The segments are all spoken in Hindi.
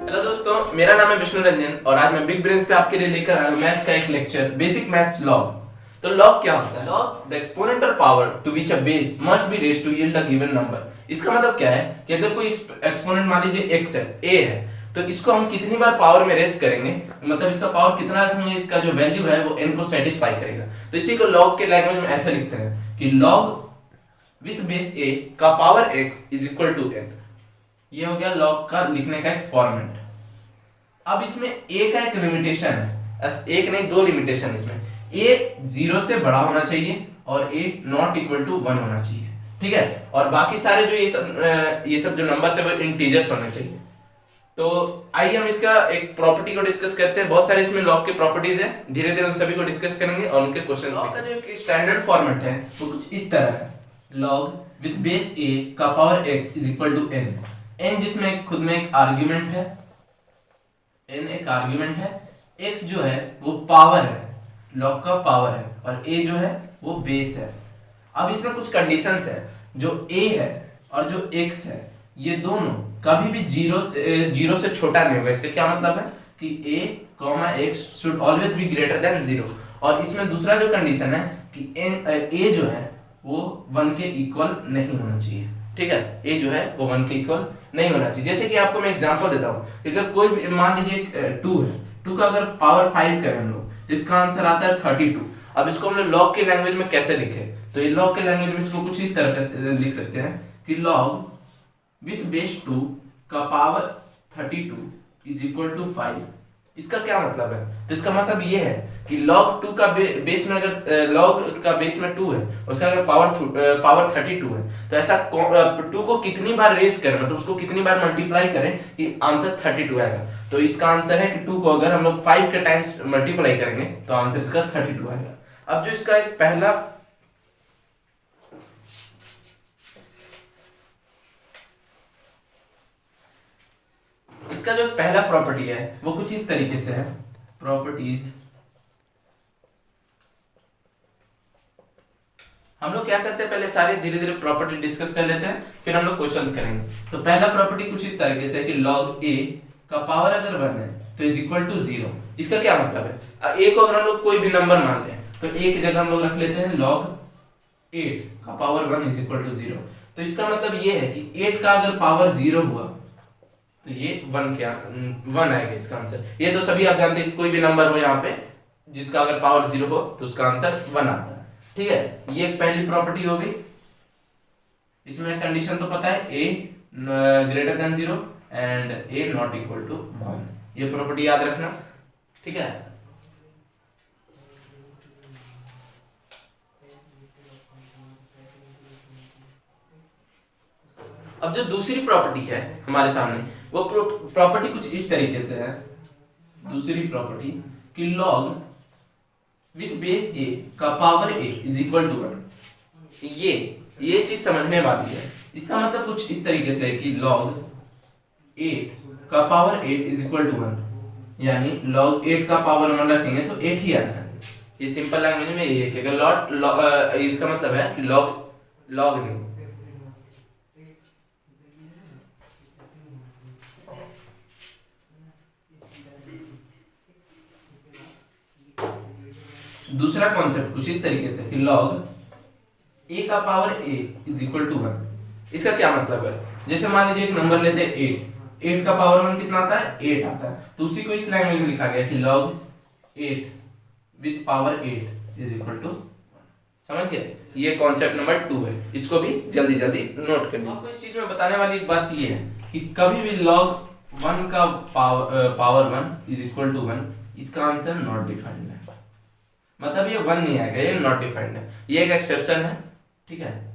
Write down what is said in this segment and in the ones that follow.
हेलो दोस्तों, मेरा नाम है विष्णु रंजन और आज मैं बिग ब्रेन्स पे आपके लिए लेकर आया हूं मैथ्स का एक लेक्चर, बेसिक मैथ्स लॉग। तो लॉग क्या होता है? Log the exponent power to which a base must be raised to yield a given number. इसका मतलब क्या है कि अगर कोई एक्सपोनेंट मान लीजिए x है, a है, तो इसको हम कितनी बार पावर में रेज करेंगे, मतलब इसका पावर कितना रखेंगे, इसका जो वैल्यू है वो n को सेटिस्फाई करेगा। तो इसी को लॉग के लैंग्वेज में ऐसे लिखते हैं कि लॉग विथ बेस a का power x is equal to n। ये हो गया लॉग का लिखने का एक फॉर्मेट। अब इसमें a का एक लिमिटेशन है, एक नहीं दो लिमिटेशन इसमें। a 0 से बड़ा होना चाहिए और a नॉट इक्वल टू 1 होना चाहिए, ठीक है। और बाकी सारे जो ये सब जो नंबर्स है वो इंटीजर्स होने चाहिए। तो आइए हम इसका एक प्रॉपर्टी को डिस्कस करते हैं। बहुत सारे इसमें लॉग के प्रॉपर्टीज है, धीरे धीरे उन सभी को डिस्कस करेंगे और उनके क्वेश्चंस लॉग का जो एक स्टैंडर्ड फॉर्मेट है वो कुछ इस तरह है। लॉग विथ बेस a का power x is equal to n जिसमें खुद में एक आर्ग्यूमेंट है, n एक आर्ग्यूमेंट है, x जो है वो पावर है, लॉग का पावर है, और a जो है वो बेस है। अब इसमें कुछ कंडीशंस है, जो a है और जो x है ये दोनों कभी भी जीरो से छोटा नहीं होगा। इसका क्या मतलब है कि a, x should always be greater than 0। और इसमें दूसरा जो कंडीशन है कि a जो है वो 1 के इक्वल नहीं होना चाहिए, ठीक है। a जो है वो 1 के इक्वल नहीं होना चाहिए। जैसे कि आपको मैं एग्जांपल देता हूँ, अगर कोई मान लीजिए 2 है, 2 का अगर पावर 5 करें हम लोग तो इसका आंसर आता है 32। अब इसको हमने लॉग के लैंग्वेज में कैसे लिखे, तो ये लॉग के लैंग्वेज में इसको कुछ इस तरह से लिख सकते हैं कि लॉग विथ बेस 2 का पावर 32 इज इक्वल टू 5। इसका क्या मतलब है? तो इसका मतलब ये है कि log 2 का बेस में अगर log का बेस में 2 है, उसका अगर पावर 32 है, तो ऐसा 2 को कितनी बार रेज करें, मतलब उसको कितनी बार मल्टीप्लाई करें कि आंसर 32 आएगा। तो इसका आंसर है कि 2 को अगर हम लोग 5 के टाइम्स मल्टीप्लाई करेंगे तो आंसर इसका 32 आएगा। अब जो इसका एक पहला प्रॉपर्टी है वो कुछ इस तरीके से है। प्रॉपर्टीज हम लोग क्या करते हैं, पहले सारे धीरे धीरे प्रॉपर्टी डिस्कस कर लेते हैं, फिर हम लोग क्वेश्चंस करेंगे। तो पहला प्रॉपर्टी कुछ इस तरीके से है कि log a का पावर अगर 1 है तो इज इक्वल टू 0। इसका क्या मतलब है? a को अगर हम लोग कोई भी नंबर मान लें तो a की जगह हम लोग रख लेते हैं log 8 का पावर 1 इज इक्वल टू 0। तो इसका मतलब ये है कि 8 का अगर पावर 0 हुआ तो ये 1 आएगा इसका आंसर। ये तो सभी आप जानते हैं, कोई भी नंबर हो यहाँ पे जिसका अगर पावर 0 हो तो उसका आंसर 1 आता है, ठीक है। ये एक पहली प्रॉपर्टी हो गई। इसमें कंडीशन तो पता है, a greater than 0 and a not equal to 1। ये प्रॉपर्टी याद रखना, ठीक है। अब जो दूसरी प्रॉपर्टी है हमारे सामने, वो प्रॉपर्टी कुछ इस तरीके से है। दूसरी प्रॉपर्टी कि log विथ बेस a का power a is equal to 1। ये चीज समझने वाली है। इसका मतलब कुछ इस तरीके से है कि log 8 का पावर 8 इज इक्वल टू 1, यानी log 8 का पावर 1 रखेंगे तो 8 ही आता है। ये सिंपल लैंग्वेज में ये है कि अगर इसका मतलब है कि log नहीं, दूसरा कॉन्सेप्ट कुछ इस तरीके से कि log a का power a is equal to 1। इसका क्या मतलब है? जैसे मान लीजिए एक नंबर लेते हैं 8 का पावर 1 कितना आता है? 8 आता है। तो उसी को इस लैंग्वेज में लिखा गया कि log 8 with power 8 is equal to 1। समझ गए? ये कॉन्सेप्ट नंबर 2 है, इसको भी जल्दी जल्दी नोट कर लीजिए। आपको इस चीज में बताने वाली एक बात ये है कि कभी भी log 1 का पावर 1 इज इक्वल टू 1, इसका आंसर नॉट डिफाइंड है, मतलब ये 1 नहीं आएगा, ये नॉट डिफाइंड है। ये एक एक्सेप्शन है, ठीक है,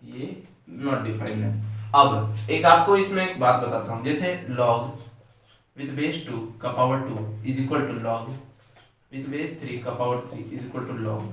ये नॉट डिफाइंड है। अब एक आपको इसमें एक बात बताता हूं, जैसे log विथ बेस 2 का power 2 is equal to log with base 3 का power 3 is equal to log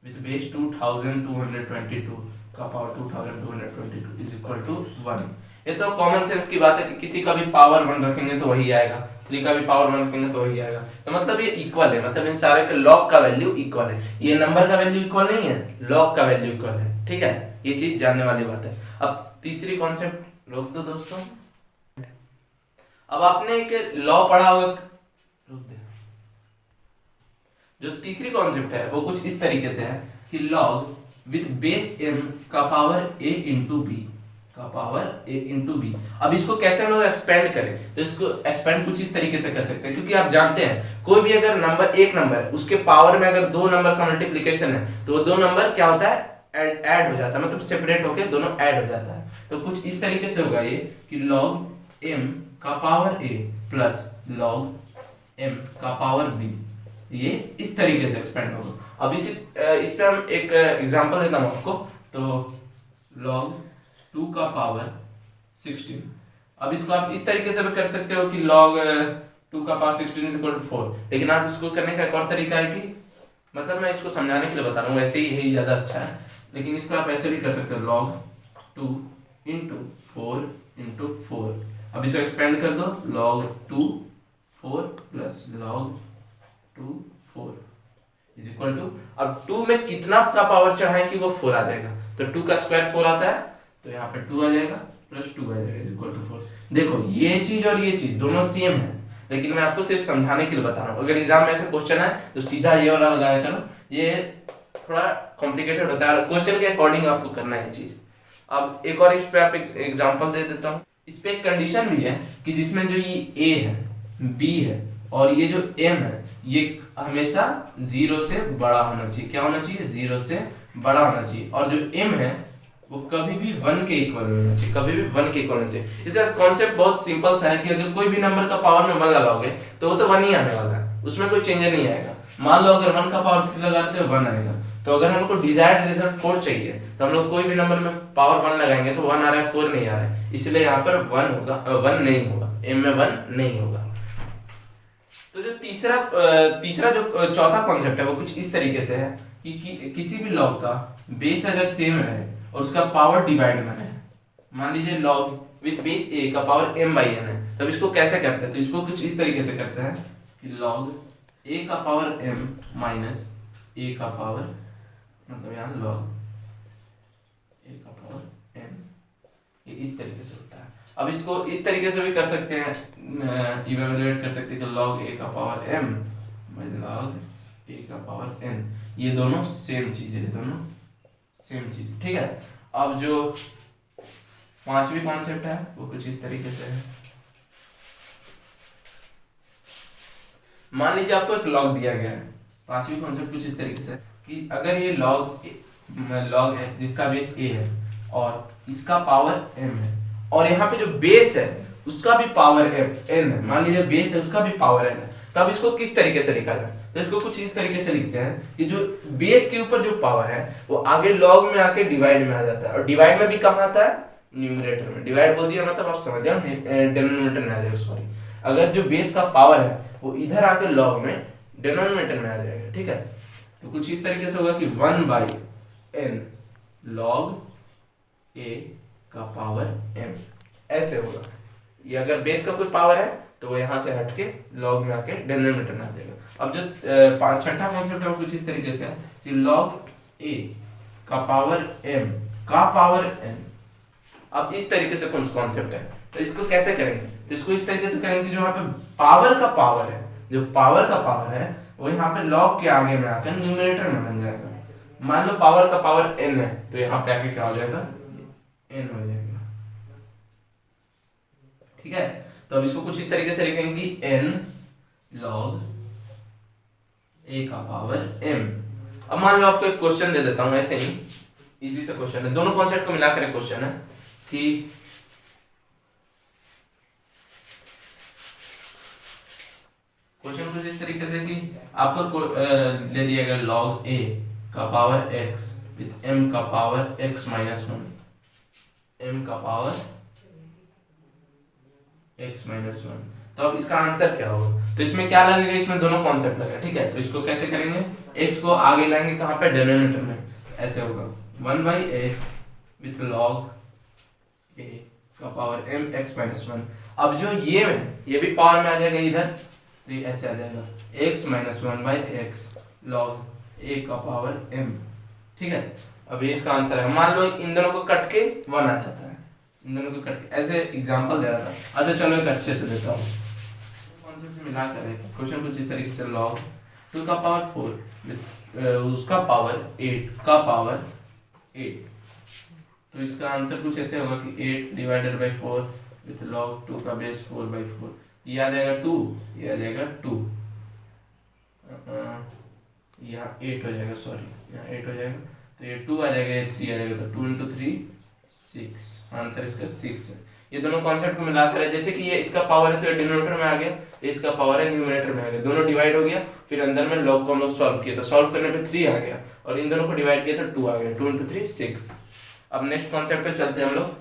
with base 2222 का पावर 2222 इज इक्वल टू 1। ये तो कॉमन सेंस की बात है कि किसी का भी पावर 1 रखेंगे तो वही आएगा, 3 का भी पावर 1 रखेंगे तो वही आएगा। तो मतलब ये इक्वल है, मतलब इन सारे के लॉग का वैल्यू इक्वल है। ये नंबर का वैल्यू इक्वल नहीं है, लॉग का वैल्यू इक्वल है, ठीक है। ये चीज जानने वाली बात है। अब तीसरी कॉन्सेप्ट रोक दो दोस्तों। अब आपने एक लॉ पढ़ा होगा, रुक दे, जो तीसरी कॉन्सेप्ट है वो कुछ इस तरीके से है कि लॉग विथ बेस m का पावर a इंटू बी का पावर a इंटू बी। अब इसको कैसे हम लोग एक्सपेंड करें, तो इसको एक्सपेंड कुछ इस तरीके से कर सकते हैं, क्योंकि आप जानते हैं कोई भी अगर नंबर एक नंबर है उसके पावर में अगर दो नंबर का मल्टीप्लीकेशन है तो वो दो नंबर क्या होता है, ऐड हो जाता है, मतलब सेपरेट होके दोनों ऐड हो जाता है। तो कुछ इस तरीके से होगा ये कि log m का power a plus log m का पावर b, ये इस तरीके से एक्सपेंड होगा। अब इस पे हम एक एग्जांपल देता हूं आपको, तो log 2 का पावर 16। अब इसको आप इस तरीके से भी कर सकते हो कि log 2 का पावर 16 इज इक्वल टू 4, लेकिन आप इसको करने का एक और तरीका है कि मतलब मैं इसको समझाने के लिए बता रहा हूँ, वैसे ही यही ज्यादा अच्छा है, लेकिन इसको आप ऐसे भी कर सकते हो log 2 इंटू 4 इंटू 4। अब इसको एक्सपेंड कर दो, log 2 4 plus log 2 4 is equal to, अब 2 में कितना का पावर चढ़ाएं कि वो 4 आ जाएगा, तो 2 का स्क्वायर 4 आता है, तो यहाँ पे 2 आ जाएगा प्लस 2 आ जाएगा इज इक्वल टू 4। देखो ये चीज और ये चीज दोनों सेम है, लेकिन मैं आपको सिर्फ समझाने के लिए बता रहा हूँ। अगर एग्जाम में ऐसे क्वेश्चन है तो सीधा ये वाला लगाया करो, ये थोड़ा कॉम्प्लिकेटेड होता है, क्वेश्चन के अकॉर्डिंग आपको करना है ये चीज। अब एक और इस पे आप एक एग्जांपल दे देता हूँ। इस पे एक कंडीशन भी है कि जिसमें जो ये a है, b है और ये जो m है, ये हमेशा 0 से बड़ा होना चाहिए। क्या होना चाहिए? 0 से बड़ा होना चाहिए। और जो m है वो कभी भी 1 के इक्वल नहीं होना चाहिए, कभी भी 1 के इक्वल होना चाहिए। इसका कॉन्सेप्ट बहुत सिंपल सा है कि अगर कोई भी नंबर का पावर में 1 लगाओगे तो वो तो 1 ही आने वाला है, उसमें कोई चेंज नहीं आएगा। मान लो अगर 1 का पावर 3 लगा रहे तो 1 आएगा। तो अगर हमको डिजायर्ड रिजल्ट 4 चाहिए तो हम लोग कोई भी नंबर में पावर 1 लगाएंगे तो 1 आ रहा है, 4 नहीं आ रहा है, इसलिए यहाँ पर 1 होगा, 1 नहीं होगा, m में 1 नहीं होगा। तो जो तीसरा जो चौथा कॉन्सेप्ट है वो कुछ इस तरीके से है कि किसी भी लॉग का बेस अगर सेम रहे और उसका पावर डिवाइड में है, मान लीजिए लॉग विथ बेस a का पावर m बाई n है, तब इसको कैसे करते हैं? तो इसको कुछ इस तरीके से करते हैं कि लॉग a का पावर m माइनस a का पावर, मतलब यहाँ लॉग a का पावर m, ये इस तरीके से होता है। अब इसको इस तरीके से भी कर सकते हैं, इवेलुएट कर सकते हैं कि log a का power m by log a का पावर n, ये दोनों सेम चीज है, दोनों सेम चीज, ठीक है। अब जो पांचवी कॉन्सेप्ट है वो कुछ इस तरीके से है। मान लीजिए आपको एक लॉग दिया गया है, पांचवी कॉन्सेप्ट कुछ इस तरीके से कि अगर ये लॉग है जिसका बेस a है और इसका पावर m है और यहाँ पे जो बेस है उसका भी पावर n है, मान लीजिए बेस है उसका भी पावर n है, तब इसको किस तरीके से लिखा जाए? तो इसको कुछ इस तरीके से लिखते हैं कि जो बेस के ऊपर जो पावर है वो आगे लॉग में आके डिवाइड में आ जाता है, और डिवाइड में भी कहाँ आता है? न्यूमरेटर में। डिवाइड बोल दिया मतलब आप समझ जाओ, डिनोमिनेटर में आ जाएगा, सॉरी। अगर जो बेस का पावर है वो इधर आके लॉग में डिनोमिनेटर में आ जाएगा, ठीक है। तो कुछ इस तरीके से होगा कि 1 बाई n log a का पावर m, ऐसे होगा। ये अगर बेस का कोई पावर है तो वो यहाँ से हट के लॉग में आके डिनोमिनेटर में आ जाएगा। अब जो छठा कॉन्सेप्ट है वो कुछ इस तरीके से है कि log a का पावर m का पावर n। अब इस तरीके से कौन सा कॉन्सेप्ट है, तो इसको कैसे करेंगे? तो इसको इस तरीके से करेंगे कि जो यहाँ पे पावर का पावर है, जो पावर का पावर है वो यहाँ पे log के आगे में आकर न्यूमरेटर में बन जाएगा। मान लो पावर का पावर n है तो यहाँ पे आके क्या हो जाएगा? n हो जाएगा, ठीक है। तो अब इसको कुछ इस तरीके से लिखेंगे कि n log a का पावर m। अब मान लो आपको एक क्वेश्चन दे देता हूं, ऐसे ही इजी सा क्वेश्चन है, दोनों कॉन्सेप्ट को मिलाकर एक क्वेश्चन है कि क्वेश्चन कुछ इस तरीके से कि आपको दे दिया गया log a का पावर x विथ m का पावर x माइनस 1, m का पावर x माइनस 1। तो अब इसका आंसर क्या होगा? तो इसमें क्या लगेगा? इसमें दोनों कॉन्सेप्ट लगेगा, ठीक है। तो इसको कैसे करेंगे? x को आगे लाएंगे कहाँ पे? डिनोमिनेटर में, ऐसे होगा 1 by x with log a का पावर m x माइनस 1। अब जो ये भी पावर में आ जाएगा इधर, तो ये ऐसे आ जाएगा x minus 1 by x log a का पावर m, ठीक है। अब ये इसका आंसर है। मान लो इन दोनों को कट के 1 आ जाता है, इन दोनों को कट के ऐसे एग्जांपल दे रहा था। अच्छा चलो एक अच्छे से देता हूँ, कॉन्सेप्ट से मिला कर क्वेश्चन कुछ इस तरीके से log 2 का पावर 4 उसका पावर 8 का पावर 8, तो इसका आंसर कुछ ऐसे होगा कि 8 डिवाइडेड बाई 4 विथ log 2 का बेस 4/4, ये आ जाएगा 2, ये आ जाएगा 2, यहाँ 8 हो जाएगा, सॉरी यहाँ 8 हो जाएगा, तो ये 2 आ जाएगा, ये 3 आ जाएगा, तो 2 इंटू 3 6, आंसर इसका 6 है। ये दोनों कॉन्सेप्ट को मिलाकर है, जैसे कि ये इसका पावर है तो ये डिनोमिनेटर में आ गया, ये इसका पावर है न्यूमरेटर में आ गया, दोनों डिवाइड हो गया, फिर अंदर में लॉग को हम लोग सॉल्व किया, तो सॉल्व करने पे 3 आ गया, और इन दोनों को डिवाइड किया तो 2 आ गया, 2 इंटू 3 6। अब नेक्स्ट कॉन्सेप्ट पे चलते हैं हम लोग।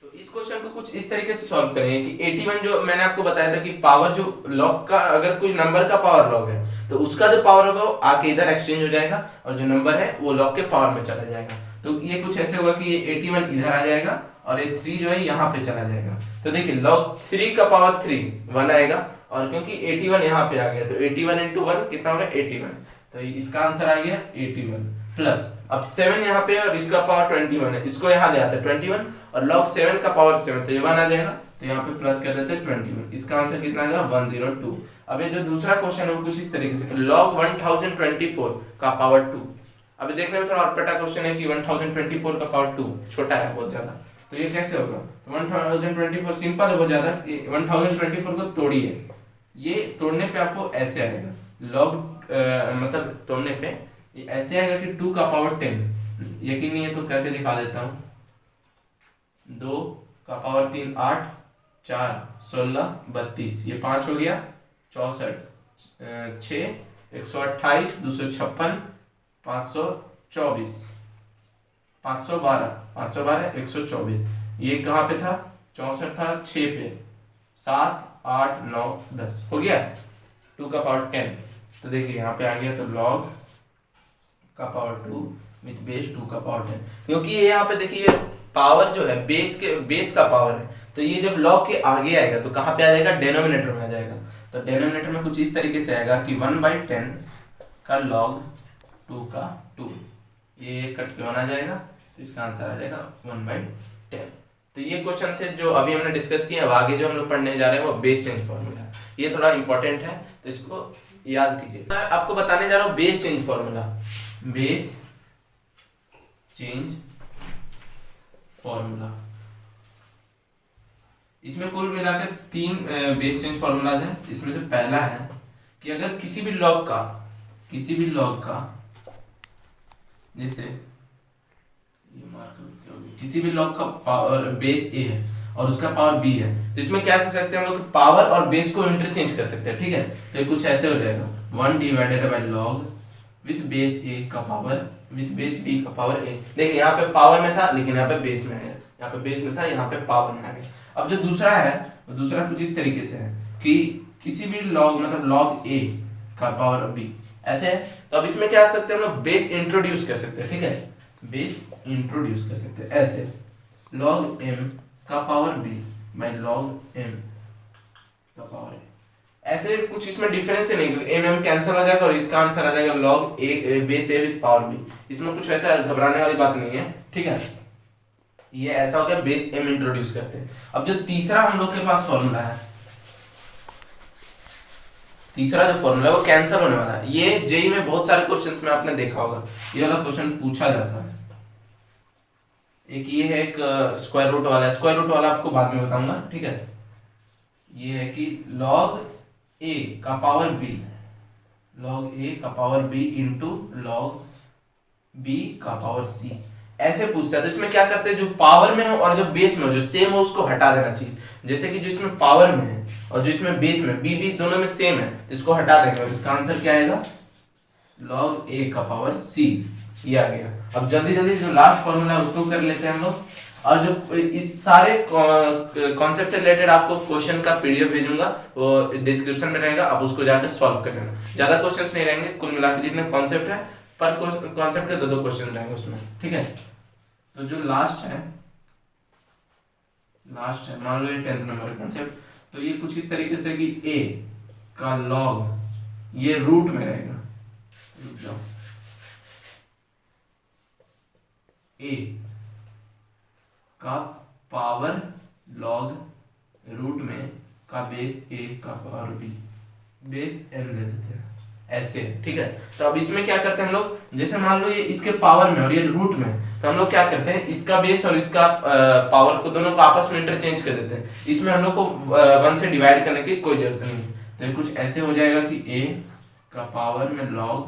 इस क्वेश्चन को कुछ इस तरीके से सॉल्व करेंगे कि 81 जो मैंने आपको बताया था कि पावर जो लॉग का, अगर कोई नंबर का पावर लॉग है तो उसका जो पावर होगा वो आके इधर एक्सचेंज हो जाएगा, और जो नंबर है वो लॉग के पावर में चला जाएगा। तो ये कुछ ऐसे होगा कि ये 81 इधर आ जाएगा और ये 3 जो है यहाँ पे चला जाएगा। तो देखिए लॉग 3 का पावर 3 1 आएगा, और क्योंकि 81 यहाँ पे आ गया तो 81 इंटू 1 कितना होगा 81, तो इसका आंसर आ गया 81 प्लस, अब 7 यहाँ पे और इसका पावर 21 है, इसको यहाँ ले आते हैं 21, और log 7 का पावर 7 तो ये 1 आ जाएगा, तो यहाँ पे प्लस कर देते हैं 21, इसका आंसर कितना आएगा 102। अब ये जो दूसरा क्वेश्चन है वो कुछ इस तरीके से log 1024 का पावर 2। अभी देखने में थोड़ा अटपटा क्वेश्चन है कि 1024 का पावर 2 छोटा है बहुत ज्यादा, तो ये कैसे होगा, तो 1024 सिंपल है बहुत ज्यादा, 1024 को तोड़िए, ये तोड़ने पे आपको ऐसे आएगा log मतलब तोड़ने पे ये ऐसे आएगा कि 2 का पावर 10, यकीन नहीं है तो करके दिखा देता हूँ, 2 का पावर 3 8, 4 16 32, ये 5 हो गया 64, 6 128, 256, 524, 512 124, ये कहाँ पे था 64 था 6 पे, 7 8 9 10 हो गया 2 का पावर 10, तो देखिए यहाँ पे आ गया, तो log का पावर 2 विथ बेस 2 का पावर 10, क्योंकि ये यहाँ पे देखिए पावर जो है बेस का पावर है, तो ये जब log के आगे आएगा तो कहाँ पे आ जाएगा डेनोमिनेटर में आ जाएगा, तो डेनोमिनेटर में कुछ इस तरीके से आएगा कि 1/10 का log 2 का 2, ये कट के 1 आ जाएगा, तो इसका आंसर आ जाएगा 1/10। तो ये क्वेश्चन थे जो अभी हमने डिस्कस किए। अब आगे जो हम लोग पढ़ने जा रहे हैं वो बेस चेंज फॉर्मूला, ये थोड़ा इंपॉर्टेंट है तो इसको याद कीजिए। मैं आपको बताने जा रहा हूँ base change formula, base change formula. इसमें कुल मिलाकर 3 बेस चेंज फॉर्मूलाज हैं। इसमें से पहला है कि अगर किसी भी लॉग का जैसे ये मार्कर किसी भी लॉग का पावर बेस ए है और उसका पावर बी है, तो इसमें क्या कर सकते हैं हम लोग, पावर और बेस को इंटरचेंज कर सकते हैं, ठीक है। तो ये कुछ ऐसे हो जाएगा 1 divided by log with base A का पावर विथ बेस बी का पावर ए। देखिए यहाँ पे पावर में था लेकिन यहाँ पे बेस में है, यहाँ पे बेस में था यहाँ पे पावर में आ गया। अब जो दूसरा है वो दूसरा कुछ इस तरीके से है कि किसी भी लॉग मतलब लॉग ए का पावर बी ऐसे है, तो अब इसमें क्या कर सकते हैं हम लोग, बेस इंट्रोड्यूस कर सकते हैं, ठीक है, बेस इंट्रोड्यूस कर सकते हैं ऐसे log m का power b by log m का पावर a। ऐसे कुछ इसमें डिफरेंस ही नहीं, m कैंसिल हो जाएगा और इसका आंसर आ जाएगा log a base a with power b। इसमें कुछ वैसा घबराने वाली बात नहीं है, ठीक है। ये ऐसा हो गया बेस m इंट्रोड्यूस करते हैं। अब जो तीसरा हम लोग के पास फॉर्मूला है, तीसरा जो फॉर्मूला है वो कैंसिल होने वाला है। ये जेई में बहुत सारे क्वेश्चंस में आपने देखा होगा, ये वाला क्वेश्चन पूछा जाता है। एक ये है एक स्क्वायर रूट वाला है, स्क्वायर रूट वाला आपको बाद में बताऊंगा, ठीक है। ये है कि log a का पावर b, log a का power b into log b का पावर c, ऐसे पूछता है। तो इसमें क्या करते हैं, जो पावर में हो और जो बेस में हो, जो सेम हो उसको हटा देना चाहिए। जैसे कि जो इसमें पावर में है और जो इसमें बेस में b b दोनों में सेम है, तो इसको हटा देंगे और इसका आंसर क्या आएगा log a का पावर c, ये आ गया। अब जल्दी जल्दी जो लास्ट फॉर्मूला है उसको कर लेते हैं हम लोग। और जो इस सारे कॉन्सेप्ट से रिलेटेड आपको क्वेश्चन का पीडीएफ भेजूंगा, वो डिस्क्रिप्शन में रहेगा, आप उसको जाकर सॉल्व कर लेना। ज्यादा क्वेश्चंस नहीं रहेंगे, कुल मिलाकर जितने कॉन्सेप्ट है पर कॉन्सेप्ट के 2-2 क्वेश्चन रहेंगे उसमें, ठीक है। तो जो लास्ट है मान लो ये 10th नंबर कॉन्सेप्ट, तो ये कुछ इस तरीके से कि a का log ये रूट में रहेगा, रुक जाओ ए का पावर लॉग रूट में का बेस ए का पावर बी, बेस एन ले लेते हैं ऐसे, ठीक है। तो अब इसमें क्या करते हैं हम लोग, जैसे मान लो ये इसके पावर में और ये रूट में, तो हम लोग क्या करते हैं इसका बेस और इसका पावर को दोनों को आपस में इंटरचेंज कर देते हैं। इसमें हम लोग को 1 से डिवाइड करने की कोई जरूरत नहीं। तो कुछ ऐसे हो जाएगा कि a का पावर में log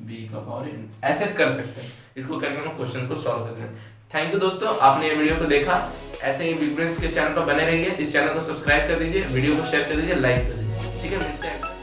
b का पावर n, ऐसे कर सकते हैं। इसको करके हम क्वेश्चन को सॉल्व करते हैं। थैंक यू दोस्तों, आपने ये वीडियो को देखा। ऐसे ही बिग ब्रेन्स के चैनल पर बने रहिए। इस चैनल को सब्सक्राइब कर दीजिए, वीडियो को शेयर कर दीजिए, लाइक कर दीजिए, ठीक है। मिलते हैं।